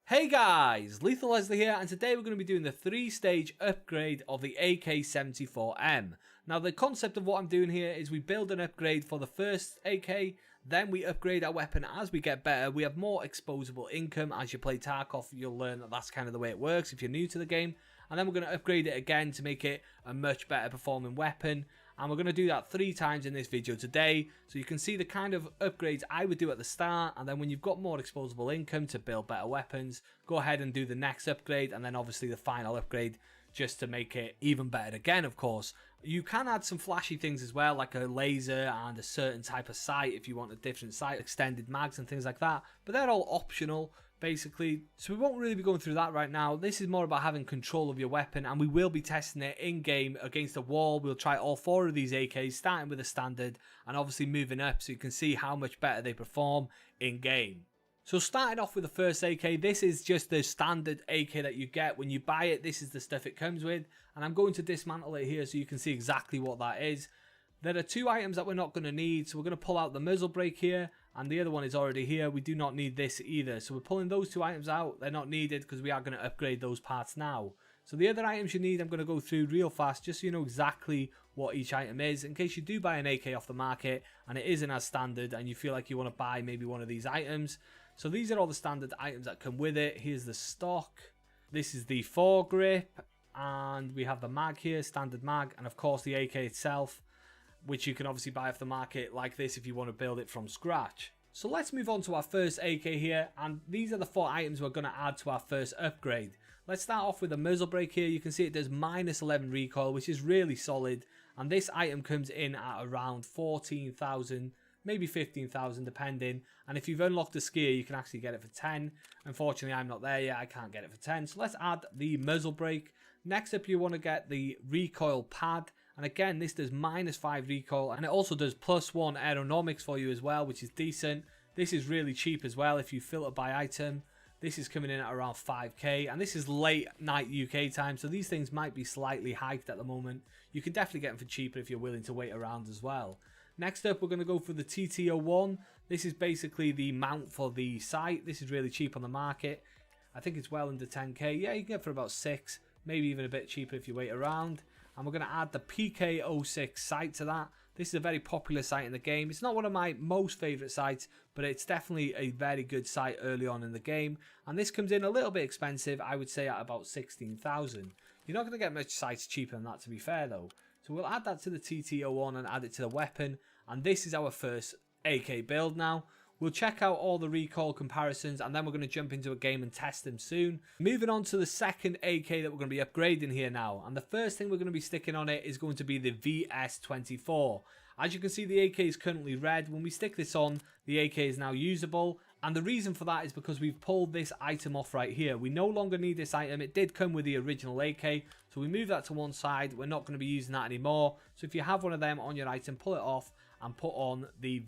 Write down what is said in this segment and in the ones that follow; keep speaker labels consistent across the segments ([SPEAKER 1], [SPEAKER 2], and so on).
[SPEAKER 1] Hey guys, Lethal Leslie here, and today we're going to be doing the 3-stage upgrade of the AK-74M. Now the concept of what I'm doing here is we build an upgrade for the first AK, then we upgrade our weapon as we get better. We have more exposable income. As you play Tarkov, you'll learn that that's kind of the way it works if you're new to the game. And then we're going to upgrade it again to make it a much better performing weapon. And we're going to do that 3 times in this video today. So you can see the kind of upgrades I would do at the start. And then when you've got more exposable income to build better weapons, go ahead and do the next upgrade. And then obviously the final upgrade just to make it even better again, of course. You can add some flashy things as well, like a laser and a certain type of sight if you want a different sight, extended mags and things like that. But they're all optional, basically. So we won't really be going through that right now. This is more about having control of your weapon, and we will be testing it in-game against a wall. We'll try all 4 of these AKs, starting with a standard and obviously moving up so you can see how much better they perform in-game. So starting off with the first AK, this is just the standard AK that you get when you buy it. This is the stuff it comes with, and I'm going to dismantle it here so you can see exactly what that is. There are 2 items that we're not going to need, so we're going to pull out the muzzle brake here, and the other one is already here. We do not need this either, so we're pulling those 2 items out. They're not needed because we are going to upgrade those parts now. So the other items you need, I'm going to go through real fast just so you know exactly what each item is, in case you do buy an AK off the market and it isn't as standard and you feel like you want to buy maybe one of these items. So these are all the standard items that come with it. Here's the stock. This is the foregrip, and we have the mag here, standard mag, and of course the AK itself, which you can obviously buy off the market like this if you want to build it from scratch. So let's move on to our first AK here, and these are the 4 items we're going to add to our first upgrade. Let's start off with the muzzle brake here. You can see it does -11 recoil, which is really solid, and this item comes in at around 14,000, maybe 15,000 depending, and if you've unlocked the skier you can actually get it for 10. Unfortunately I'm not there yet, I can't get it for 10. So let's add the muzzle brake. Next up you want to get the recoil pad, and again this does -5 recoil, and it also does +1 aerodynamics for you as well, which is decent. This is really cheap as well if you filter by item. This is coming in at around 5k, and this is late night UK time, so these things might be slightly hiked at the moment. You can definitely get them for cheaper if you're willing to wait around as well. Next up we're going to go for the TT01. This is basically the mount for the sight. This is really cheap on the market. I think it's well under 10k. Yeah, you can get it for about 6, maybe even a bit cheaper if you wait around. And we're going to add the PK06 sight to that. This is a very popular sight in the game. It's not one of my most favourite sights, but it's definitely a very good sight early on in the game. And this comes in a little bit expensive, I would say at about 16,000. You're not going to get much sights cheaper than that, to be fair though. So we'll add that to the TT01 and add it to the weapon. And this is our first AK build now. We'll check out all the recoil comparisons, and then we're going to jump into a game and test them soon. Moving on to the second AK that we're going to be upgrading here now. And the first thing we're going to be sticking on it is going to be the VS24. As you can see, the AK is currently red. When we stick this on, the AK is now usable. And the reason for that is because we've pulled this item off right here. We no longer need this item. It did come with the original AK, so we move that to one side. We're not going to be using that anymore. So if you have one of them on your item, pull it off and put on the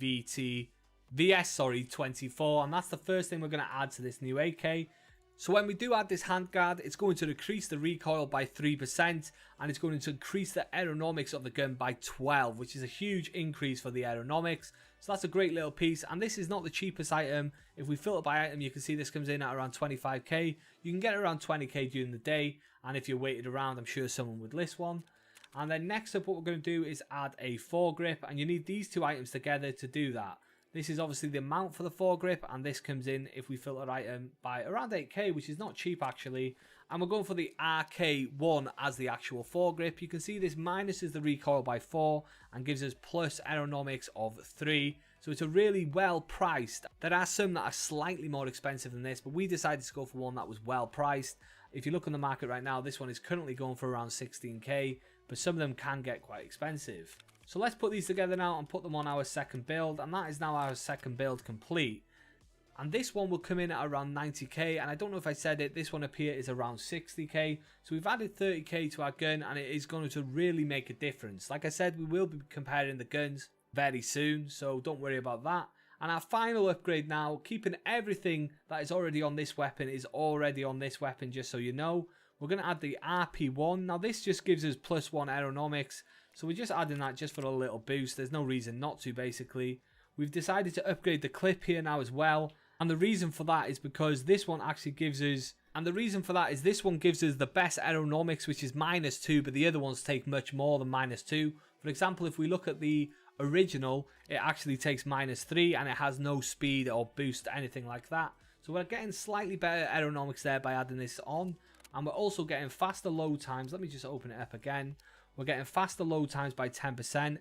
[SPEAKER 1] VS24, and that's the first thing we're going to add to this new AK. So when we do add this handguard, it's going to decrease the recoil by 3%, and it's going to increase the aerodynamics of the gun by 12, which is a huge increase for the aerodynamics. So that's a great little piece, and this is not the cheapest item. If we filter by item, you can see this comes in at around 25k. You can get it around 20k during the day, and if you waited around, I'm sure someone would list one. And then next up, what we're going to do is add a foregrip, and you need these 2 items together to do that. This is obviously the mount for the foregrip, and this comes in, if we filter item, by around 8k, which is not cheap actually. And we're going for the RK1 as the actual foregrip. You can see this minuses the recoil by 4 and gives us plus aerodynamics of 3. So it's a really well priced. There are some that are slightly more expensive than this, but we decided to go for one that was well priced. If you look on the market right now, this one is currently going for around 16k, but some of them can get quite expensive. So let's put these together now and put them on our second build, and that is now our second build complete. And this one will come in at around 90k, and I don't know if I said it, this one up here is around 60k. So we've added 30k to our gun, and it is going to really make a difference. Like I said, we will be comparing the guns very soon, so don't worry about that. And our final upgrade now, keeping everything that is already on this weapon is already on this weapon, just so you know. We're going to add the RP1. Now this just gives us +1 aerodynamics, so we're just adding that just for a little boost. There's no reason not to, basically. We've decided to upgrade the clip here now as well, And the reason for that is because this one actually gives us, this one gives us the best aerodynamics, which is -2, but the other ones take much more than -2. For example, if we look at the original, it actually takes -3 and it has no speed or boost, anything like that. So we're getting slightly better aerodynamics there by adding this on. And we're also getting faster load times. Let me just open it up again. We're getting faster load times by 10%.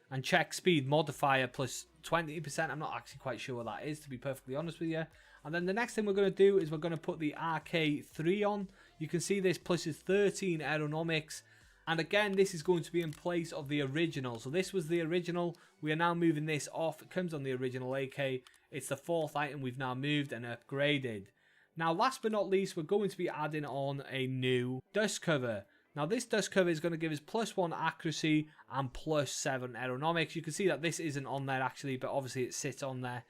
[SPEAKER 1] And check speed modifier plus 20%. I'm not actually quite sure what that is, to be perfectly honest with you. And then the next thing we're going to do is we're going to put the RK3 on. You can see this plus is 13 aerodynamics. And again, this is going to be in place of the original. So this was the original. We are now moving this off. It comes on the original AK. It's the 4th item we've now moved and upgraded. Now, last but not least, we're going to be adding on a new dust cover. Now, this dust cover is going to give us +1 accuracy and +7 aerodynamics. You can see that this isn't on there actually, but obviously it sits on there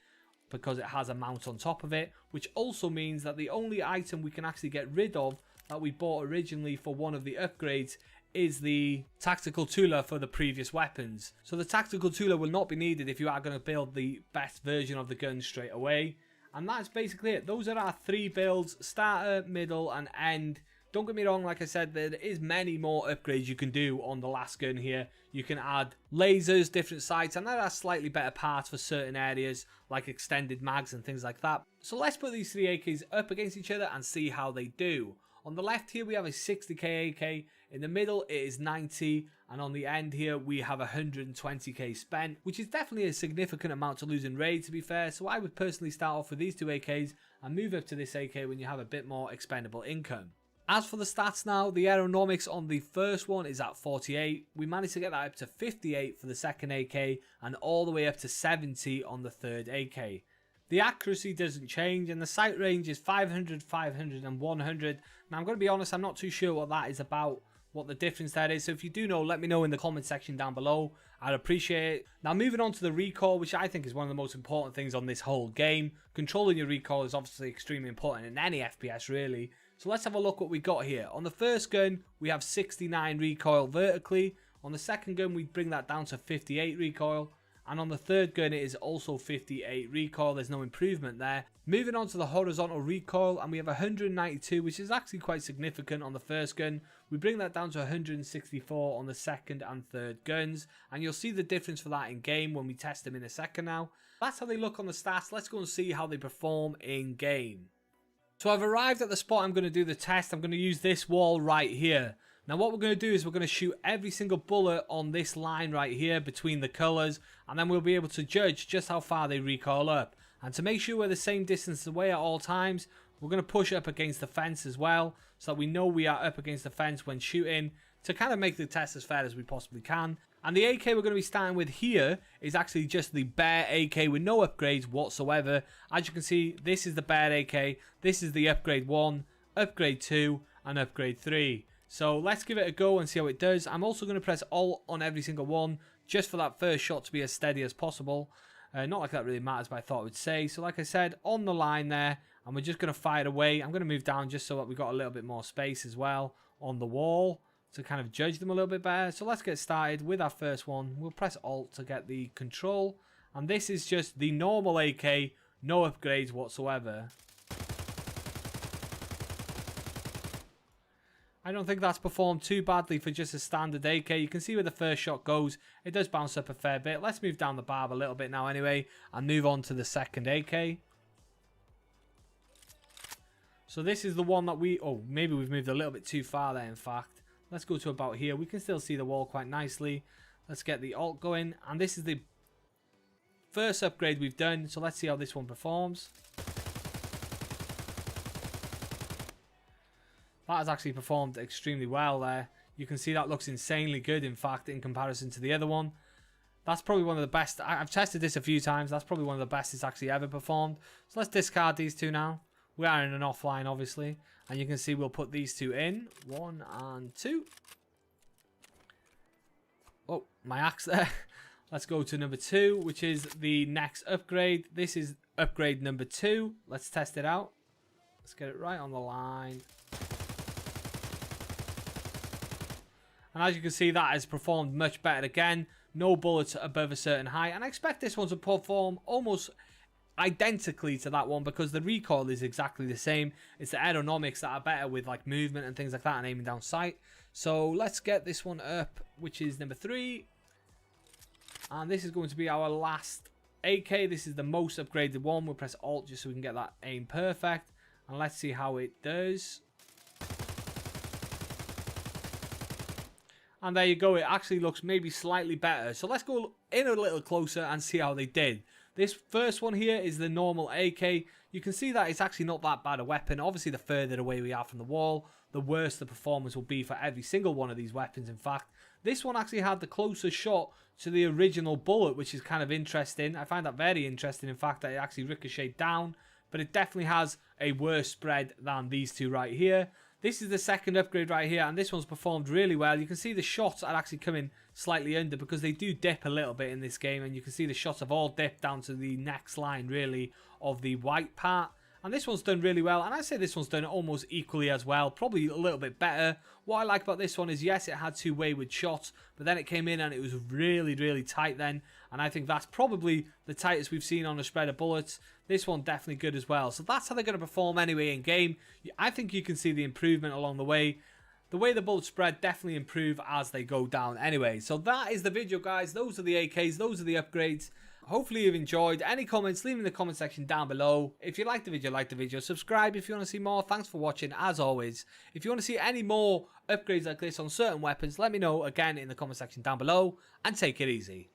[SPEAKER 1] because it has a mount on top of it, which also means that the only item we can actually get rid of that we bought originally for one of the upgrades is the tactical tooler for the previous weapons. So the tactical tooler will not be needed if you are going to build the best version of the gun straight away. And that's basically it. Those are our 3 builds: starter, middle and end. Don't get me wrong, like I said, there is many more upgrades you can do on the last gun here. You can add lasers, different sights, and that has slightly better parts for certain areas, like extended mags and things like that. So let's put these 3 AKs up against each other and see how they do. On the left here, we have a 60k AK. In the middle, it is 90. And on the end here, we have 120k spent, which is definitely a significant amount to lose in raid, to be fair. So I would personally start off with these 2 AKs and move up to this AK when you have a bit more expendable income. As for the stats now, the aerodynamics on the first one is at 48. We managed to get that up to 58 for the second AK and all the way up to 70 on the third AK. The accuracy doesn't change and the sight range is 500, 500 and 100. Now I'm going to be honest, I'm not too sure what that is about, what the difference that is. So if you do know, let me know in the comment section down below. I'd appreciate it. Now moving on to the recoil, which I think is one of the most important things on this whole game. Controlling your recoil is obviously extremely important in any FPS really. So let's have a look what we got here. On the first gun, we have 69 recoil vertically. On the second gun, we bring that down to 58 recoil. And on the third gun, it is also 58 recoil. There's no improvement there. Moving on to the horizontal recoil, and we have 192, which is actually quite significant on the first gun. We bring that down to 164 on the second and third guns. And you'll see the difference for that in game when we test them in a second now. That's how they look on the stats. Let's go and see how they perform in game. So I've arrived at the spot I'm going to do the test. I'm going to use this wall right here. Now what we're going to do is we're going to shoot every single bullet on this line right here between the colours, and then we'll be able to judge just how far they recoil up. And to make sure we're the same distance away at all times, we're going to push up against the fence as well, so that we know we are up against the fence when shooting, to kind of make the test as fair as we possibly can. And the AK we're going to be starting with here is actually just the bare AK with no upgrades whatsoever. As you can see, this is the bare AK, this is the upgrade 1, upgrade 2 and upgrade 3. So let's give it a go and see how it does. I'm also going to press Alt on every single one, just for that first shot to be as steady as possible. Not like that really matters, but I thought I would say. So like I said, on the line there, and we're just going to fire it away. I'm going to move down just so that we've got a little bit more space as well on the wall to kind of judge them a little bit better. So let's get started with our first one. We'll press Alt to get the control. And this is just the normal AK, no upgrades whatsoever. I don't think that's performed too badly for just a standard AK. You can see where the first shot goes. It does bounce up a fair bit. Let's move down the barb a little bit now anyway, and move on to the second AK. So this is the one that we... Oh, maybe we've moved a little bit too far there, in fact. Let's go to about here. We can still see the wall quite nicely. Let's get the Alt going. And this is the first upgrade we've done. So let's see how this one performs. That has actually performed extremely well there. You can see that looks insanely good, in fact, in comparison to the other one. That's probably one of the best. I've tested this a few times. That's probably one of the best it's actually ever performed. So let's discard these two now. We are in an offline, obviously. And you can see we'll put these two in. 1 and 2. Oh, my axe there. Let's go to number 2, which is the next upgrade. This is upgrade number 2. Let's test it out. Let's get it right on the line. And as you can see, that has performed much better again. No bullets above a certain height. And I expect this one to perform almost identically to that one because the recoil is exactly the same. It's the aerodynamics that are better with like movement and things like that and aiming down sight. So let's get this one up, which is number 3. And this is going to be our last AK. This is the most upgraded one. We'll press Alt just so we can get that aim perfect. And let's see how it does. And there you go. It actually looks maybe slightly better. So let's go in a little closer and see how they did. This first one here is the normal AK. You can see that it's actually not that bad a weapon. Obviously, the further away we are from the wall, the worse the performance will be for every single one of these weapons. In fact, this one actually had the closest shot to the original bullet, which is kind of interesting. I find that very interesting, in fact, that it actually ricocheted down. But it definitely has a worse spread than these two right here. This is the second upgrade right here, and this one's performed really well. You can see the shots are actually coming slightly under because they do dip a little bit in this game, and you can see the shots have all dipped down to the next line, really, of the white part. And this one's done really well, and I say this one's done almost equally as well, probably a little bit better. What I like about this one is, yes, it had 2 wayward shots, but then it came in and it was really, really tight then. And I think that's probably the tightest we've seen on a spread of bullets. This one definitely good as well. So that's how they're going to perform anyway in game. I think you can see the improvement along the way. The way the bullets spread definitely improve as they go down anyway. So that is the video, guys. Those are the AKs. Those are the upgrades. Hopefully you've enjoyed. Any comments, leave them in the comment section down below. If you liked the video, like the video. Subscribe if you want to see more. Thanks for watching, as always. If you want to see any more upgrades like this on certain weapons, let me know again in the comment section down below. And take it easy.